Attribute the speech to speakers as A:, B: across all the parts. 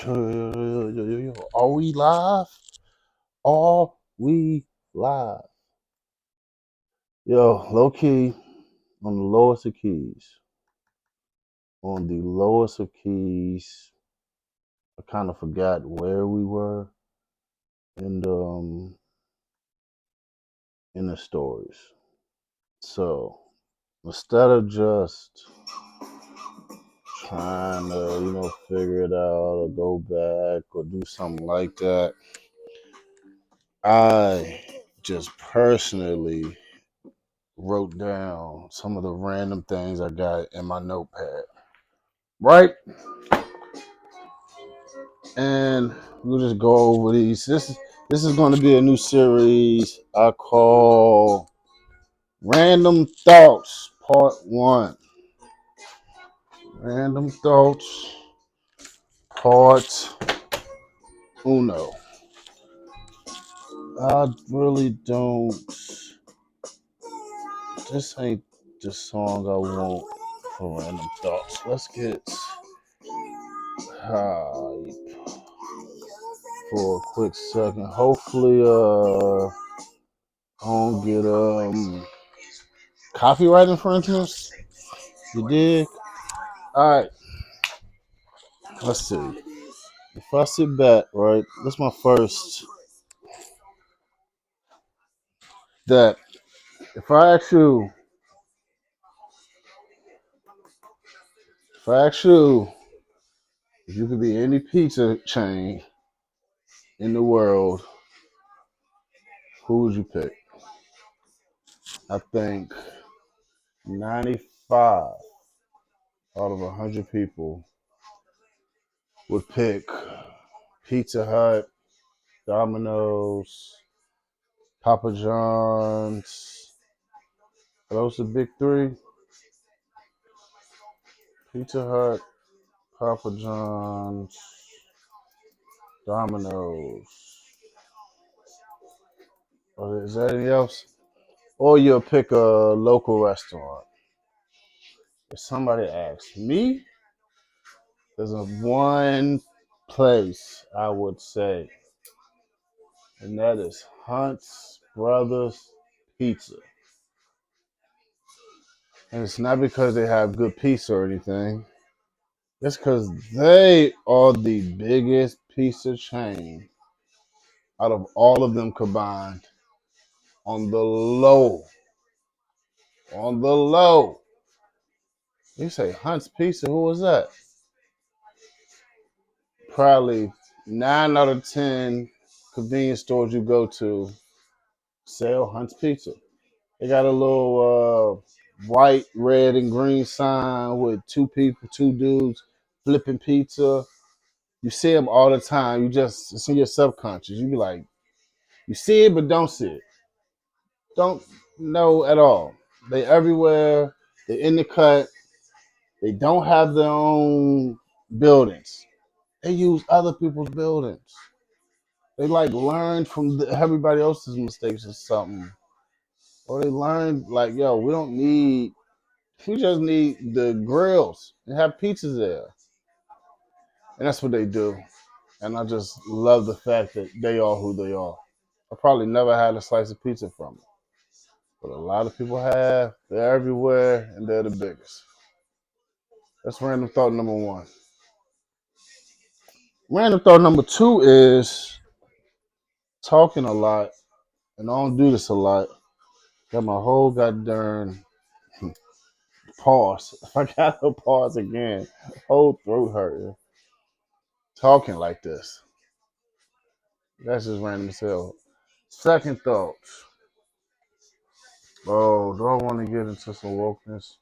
A: Are we live? Are we live? Yo, low key on the lowest of keys. On the lowest of keys, I kind of forgot where we were in the stories. So instead of just trying to figure it out or go back or do something like that, I just personally wrote down some of the random things I got in my notepad. Right? And we'll just go over these. This is going to be a new series I call Random Thoughts Part 1. Random Thoughts Part Uno. I really don't. This ain't the song I want for Random Thoughts. Let's get hype for a quick second. Hopefully, I don't get copyright infringements. You did? Alright, let's see. If I sit back, right, that's my first that if I ask you if you could be any pizza chain in the world, who would you pick? I think 95 out of 100 people would pick Pizza Hut, Domino's, Papa John's. Are those the big three? Pizza Hut, Papa John's, Domino's. Or is there anything else? Or you'll pick a local restaurant. If somebody asks me, there's a one place I would say, and that is Hunt's Brothers Pizza. And it's not because they have good pizza or anything. It's because they are the biggest pizza chain out of all of them combined on the low. On the low. You say Hunt's Pizza, who was that? Probably 9 out of 10 convenience stores you go to sell Hunt's Pizza. They got a little white, red, and green sign with two people, two dudes flipping pizza. You see them all the time. It's in your subconscious. You be like, you see it, but don't see it. Don't know at all. They everywhere. They in the cut. They don't have their own buildings. They use other people's buildings. They like learn from everybody else's mistakes or something. Or they learn like, yo, we just need the grills and have pizzas there. And that's what they do. And I just love the fact that they are who they are. I probably never had a slice of pizza from them. But a lot of people have. They're everywhere and they're the biggest. That's random thought number one. Random thought number two is talking a lot. And I don't do this a lot. Got my whole goddamn pause. If I got to pause again, whole throat hurting. Talking like this. That's just random as hell. Second thoughts. Oh, do I want to get into some wokeness?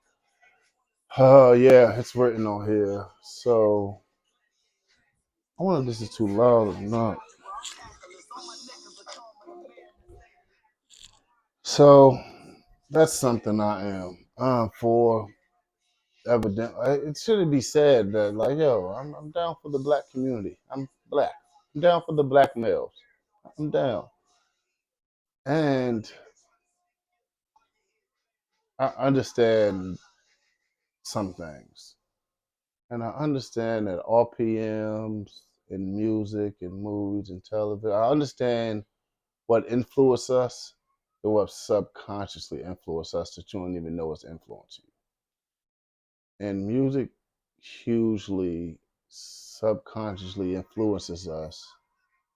A: Yeah, it's written on here. So I wonder if this is too loud or not. So that's something I am. For evident. It shouldn't be said that like, yo, I'm down for the black community. I'm black. I'm down for the black males. I'm down. And I understand some things. And I understand that RPMs in music and movies and television. I understand what influenced us and what subconsciously influenced us that you don't even know is influencing you. And music hugely subconsciously influences us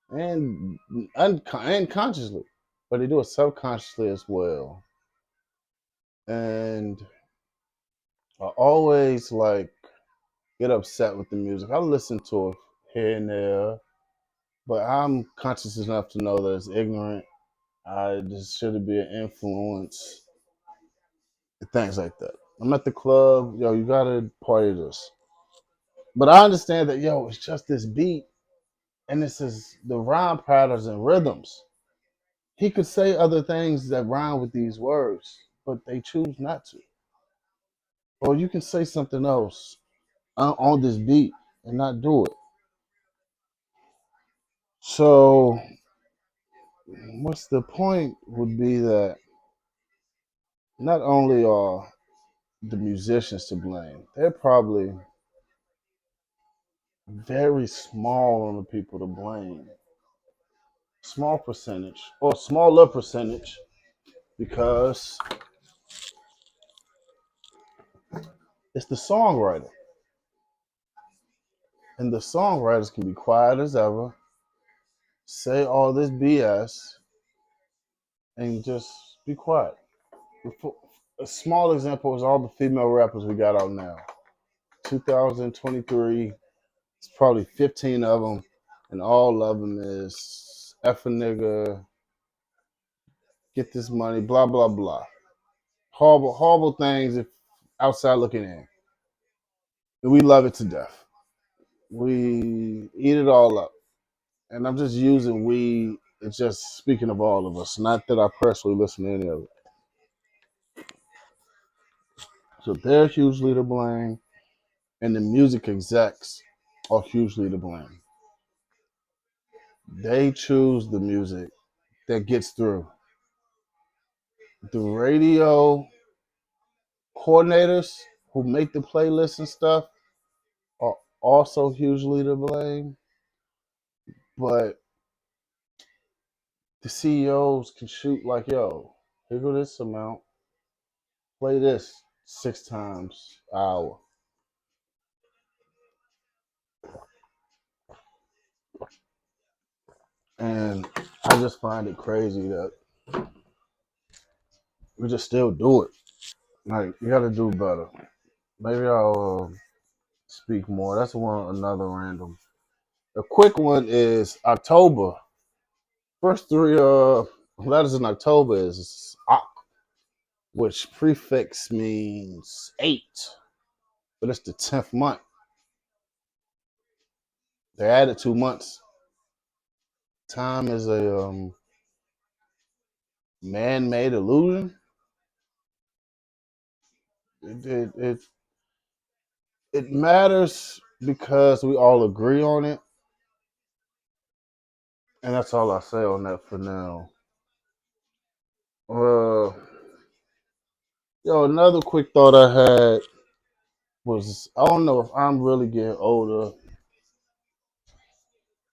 A: and and consciously, but they do it subconsciously as well. And I always like get upset with the music. I listen to it here and there, but I'm conscious enough to know that it's ignorant. I just shouldn't be an influence and things like that. I'm at the club, yo, you gotta party this. But I understand that, yo, it's just this beat and this is the rhyme patterns and rhythms. He could say other things that rhyme with these words, but they choose not to. Or you can say something else on this beat and not do it. So, what's the point would be that not only are the musicians to blame, they're probably very small on the people to blame. Small percentage or smaller percentage because it's the songwriter. And the songwriters can be quiet as ever, say all this BS, and just be quiet. A small example is all the female rappers we got out now. 2023, it's probably 15 of them, and all of them is F a nigga, get this money, blah, blah, blah. Horrible, horrible things if outside looking in. And we love it to death. We eat it all up. And I'm just using we, it's just speaking of all of us, not that I personally listen to any of it. So they're hugely to blame, and the music execs are hugely to blame. They choose the music that gets through. The radio coordinators who make the playlists and stuff are also hugely to blame, but the CEOs can shoot like, yo, here go this amount, play this 6 times an hour. And I just find it crazy that we just still do it. Like, you gotta do better. Maybe I'll speak more. That's another random. A quick one is October. First three letters in October is Ak, which prefix means 8, but it's the 10th month. They added 2 months. Time is a man-made illusion. It it matters because we all agree on it, and that's all I say on that for now. Uh, yo, another quick thought I had was I don't know if I'm really getting older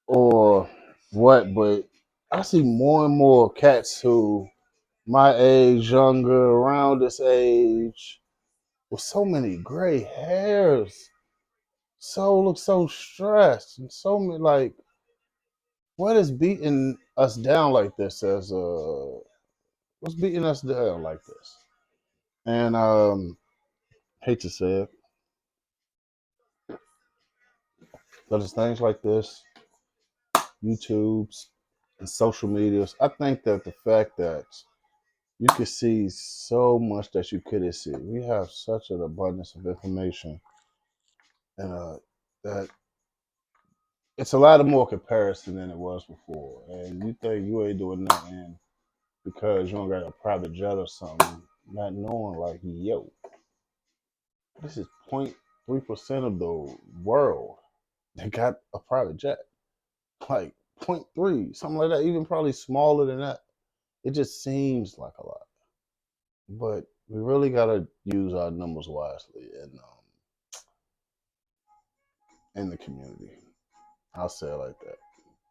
A: or what, but I see more and more cats who my age, younger, around this age, with so many gray hairs, so look so stressed and so many like what is beating us down like this as what's beating us down like this? And hate to say it, but it's things like this, YouTube's and social medias. I think that the fact that you can see so much that you couldn't see. We have such an abundance of information, and that it's a lot of more comparison than it was before. And you think you ain't doing nothing because you don't got a private jet or something, not knowing like, yo, this is 0.3% of the world that got a private jet. Like 0.3, something like that, even probably smaller than that. It just seems like a lot. But we really gotta use our numbers wisely in the community. I'll say it like that.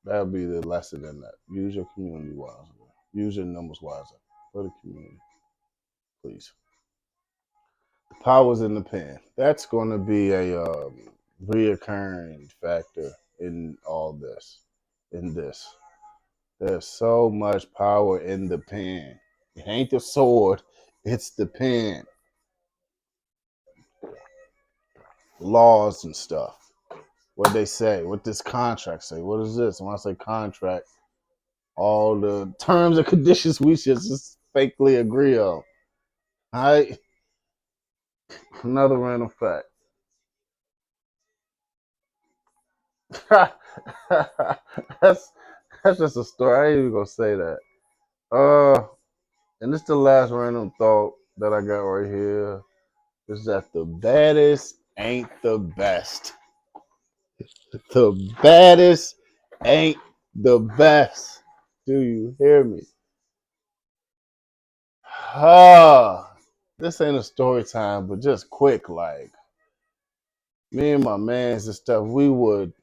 A: That'll be the lesson in that. Use your community wisely. Use your numbers wisely for the community, please. The power's in the pen. That's going to be a reoccurring factor in all this. In this, there's so much power in the pen. It ain't the sword; it's the pen. Laws and stuff. What they say, what this contract say. What is this? When I say contract, all the terms and conditions we should just fakely agree on. All right. Another random fact. that's that's just a story. I ain't even gonna say that. And this the last random thought that I got right here is that the baddest ain't the best. The baddest ain't the best. Do you hear me? Ah, this ain't a story time, but just quick, like me and my mans and stuff, we would.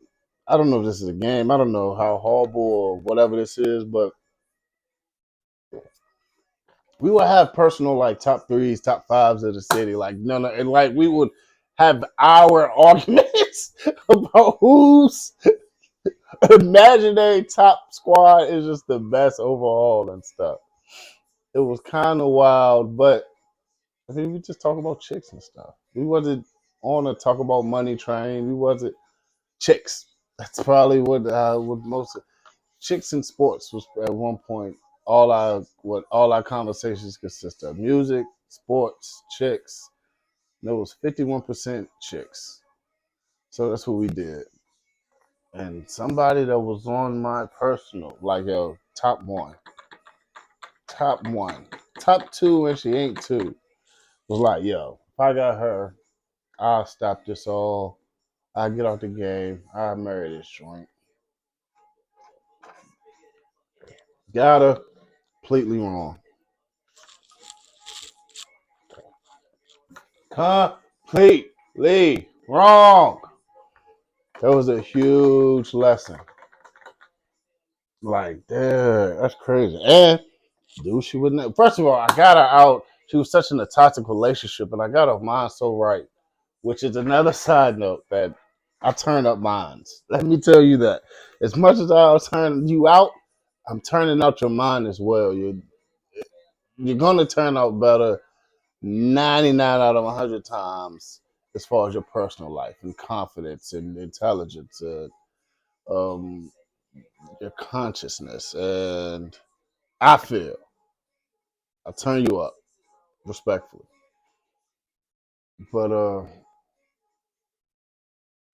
A: I don't know if this is a game. I don't know how horrible or whatever this is, but we would have personal like top threes, top fives of the city. Like no, and like we would have our arguments about who's imaginary top squad is just the best overall and stuff. It was kind of wild, but I mean, we just talk about chicks and stuff. We wasn't on a talk about money train. We wasn't chicks. That's probably what most chicks in sports was at one point all our conversations consist of music, sports, chicks. And it was 51% chicks. So that's what we did. And somebody that was on my personal, like yo, top one, top two, and she ain't two, was like, yo, if I got her, I'll stop this all. I'll get off the game. I'll marry this joint. Got her completely wrong. Completely wrong. That was a huge lesson. Like, dude, that's crazy. And dude, she wouldn't. First of all, I got her out. She was such in a toxic relationship, and I got her mind so right, which is another side note that I turn up minds. Let me tell you that. As much as I'll turn you out, I'm turning out your mind as well. You're gonna turn out better 99 out of 100 times as far as your personal life and confidence and intelligence and um, your consciousness. And I feel I'll turn you up respectfully. But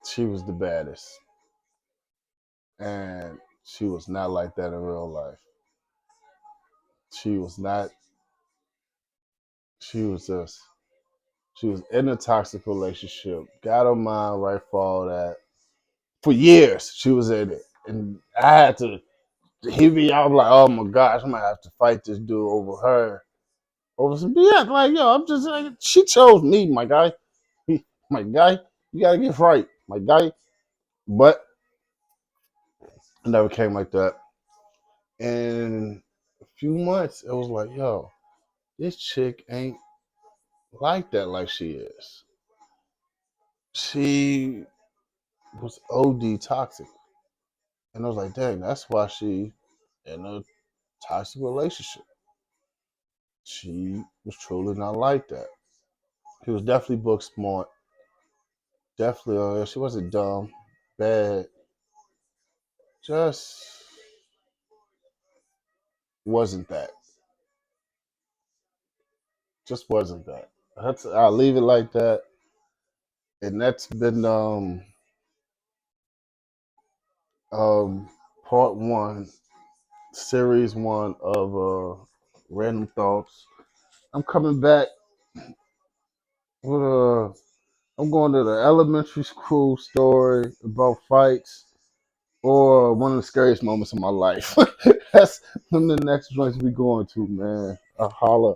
A: she was the baddest. And she was not like that in real life. She was not, she was just, she was in a toxic relationship, got her mind right for all that. For years, she was in it. And I had to he be out like, oh my gosh, I might have to fight this dude over her. Over some BS. Like, yo, I'm just like, she chose me, my guy. My guy, you gotta get right, my guy. But it never came like that. And a few months, it was like, yo, this chick ain't like that like she is. She was OD toxic. And I was like, dang, that's why she in a toxic relationship. She was truly not like that. She was definitely book smart. Definitely, she wasn't dumb, bad. Just wasn't that. Just wasn't that. I'll leave it like that. And that's been um part one, series one of random thoughts. I'm coming back with I'm going to the elementary school story about fights or one of the scariest moments of my life. That's one of the next joints we going to, man. A holla.